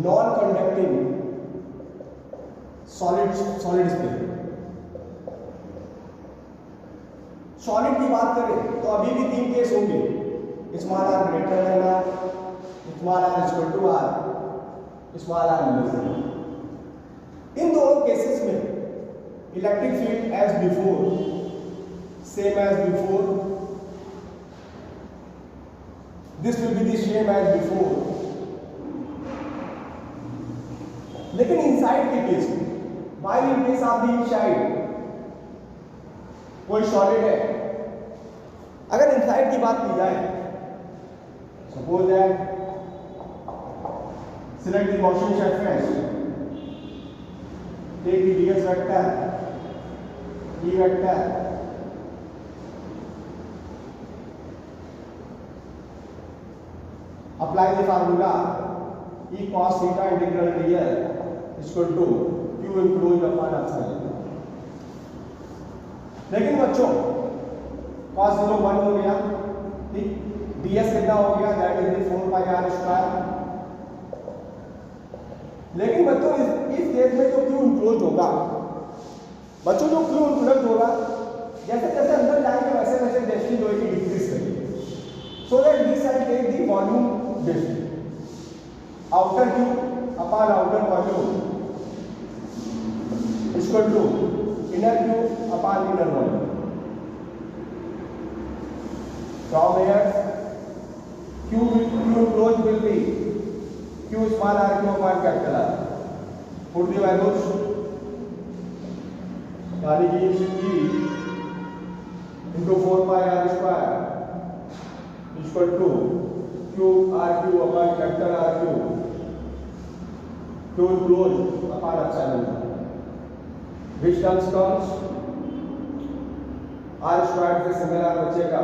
Non conducting solid sphere. Solid की बात करें तो अभी भी 3 केस होंगे, small r greater than r, small r equal to r, small r less than r. इन दोनों केसेस में electric field as before, same as before, this will be the same as before. लेकिन inside के case में, while in case of the inside कोई solid है, अगर inside की बात की जाए, suppose that select the Gaussian surface, take the ds vector, e vector, apply the formula e cos theta integral dl is equal to q enclosed upon epsilon। लेकिन बच्चों cos 0 1 हो गया, ठीक, ds कितना हो गया, that is 4 pi r square. लेकिन बच्चों इस केस में जो q इनक्लोज होगा, बच्चों जो q इनक्लोज होगा, जैसे जैसे अंदर जाएंगे वैसे वैसे डेंसिटी जो है डिक्रीज करेगी, so that we can take the volume density outer q upon outer volume equal to inner q upon inner volume। From here q close will be q small r q upon capital R। Put the values, यानी कि e into 4 pi r square equal to q r q upon capital R q, q close upon epsilon। Which terms comes r squared से single r बचेगा,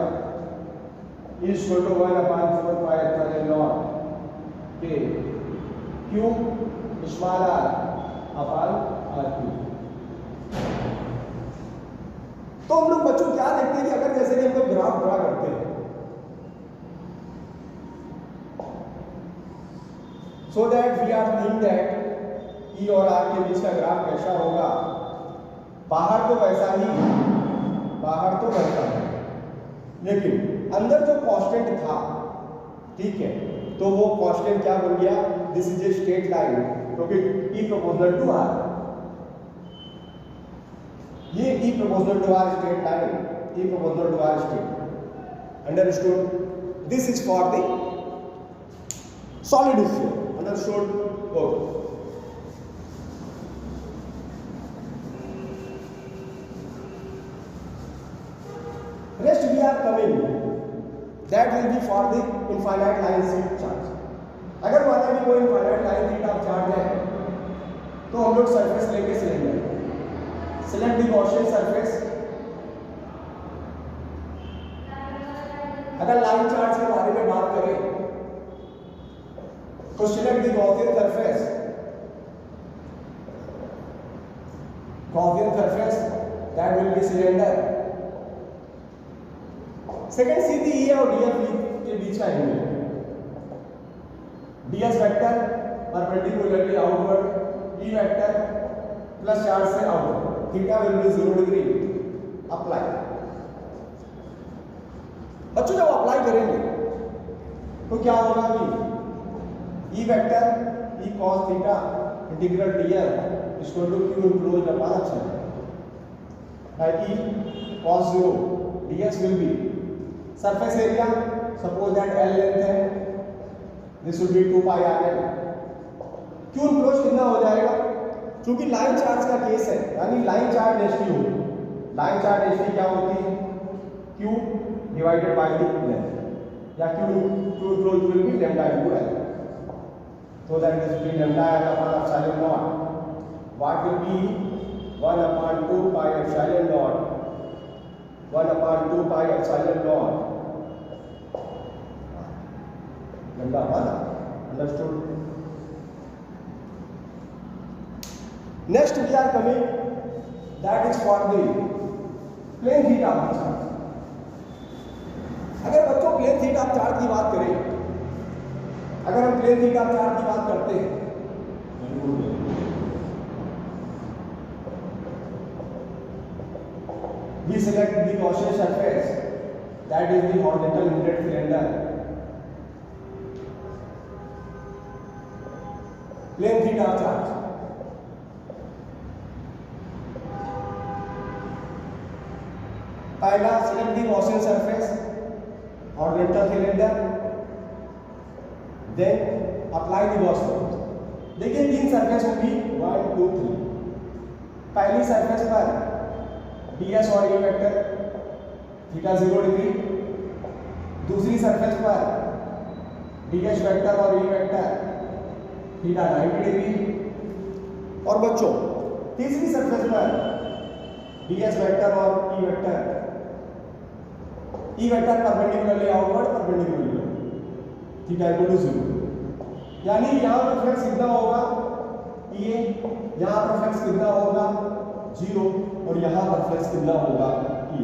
is equal to 1 upon 4 pi epsilon naught k q small r upon r cube। तो हम लोग बच्चों क्या देखते हैं कि अगर जैसे कि हम लोग ग्राफ ड्रा करते हैं, so that we are thinking that e और r के बीच का ग्राफ कैसा होगा, बाहर तो वैसा ही, बाहर तो वैसा है, लेकिन अंदर जो कांस्टेंट था, ठीक है, तो वो कांस्टेंट क्या बन गया, this is a straight line, क्योंकि e प्रोपोर्शनल टू r, ये e proportional to r straight line, e proportional to r straight, understood. This is for the solid sphere, understood. Okay, rest we are coming, that will be for the infinite line sheet charge। अगर माना कि कोई infinite line sheet आप charge है, तो हम लोग surface लेके चलेंगे, select the Gaussian surface। अगर लाइन चार्ज के बारे में बात करें तो select the Gaussian surface, Gaussian surface that will be cylinder। Second सीधी ई और डीएफ के बीच का angle, ds vector perpendicularly outward, E vector plus charge से outward, theta will be 0 degree. Apply, बच्चों जब अप्लाई करेंगे तो क्या होगा कि E vector E cos theta integral df equal to q enclosed upon epsilon, like e cos 0 ds will be surface area, suppose that L length है, this would be 2 pi r l। q enclose कितना हो जाएगा, क्योंकि line charge का case है, यानी line charge density होगी, line charge density क्या होती है, q divided by the length, या q enclose will be lambda into l, so that this will be lambda l upon epsilon naught, what will be 1 upon 2 pi epsilon naught, 1 upon 2 pi epsilon naught lambda 1, understood। Next we are coming, that is for the plane theta of the charge। अगर बच्चों plane theta of charge की बात करें, अगर हम plane theta of charge की बात करते हैं We select the Gaussian surface, that is the horizontal inlet cylinder. Plane theta charge. पहला select the Gaussian surface, horizontal cylinder, then apply the Gauss law. देखिए तीन सरफेस होगी 1 2 3. पहली सरफेस पर ds और e वेक्टर थीटा 0 डिग्री, दूसरी surface पर ds vector और e वेक्टर थीटा 90 डिग्री, और बच्चों तीसरी सरफेस पर ds वेक्टर और e vector perpendicularly outward perpendicularly theta equal to 0. यानी यहाँ पर फ्लक्स कितना होगा ये, यहाँ पर फ्लक्स कितना होगा 0 और यहाँ पर फ्लक्स कितना होगा e.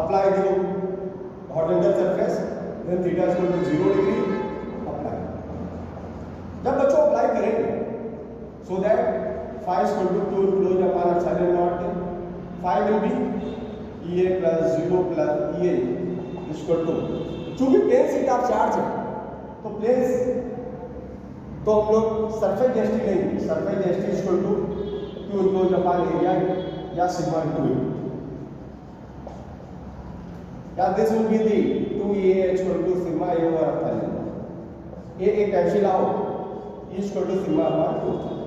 Apply the horizontal surface then theta equal to 0 degree. Apply. जब बच्चों अप्लाई करेंगे so that phi equal to q close upon epsilon naught. phi will be EA plus 0 plus EA equal to, चूंकि plane sheet of charge है तो plane तो हम लोग surface density लेंगे. Surface density equal to q close upon area या sigma into A. या this will be the 2A equal to sigma A over epsilon. A cancel out equal to sigma upon 2.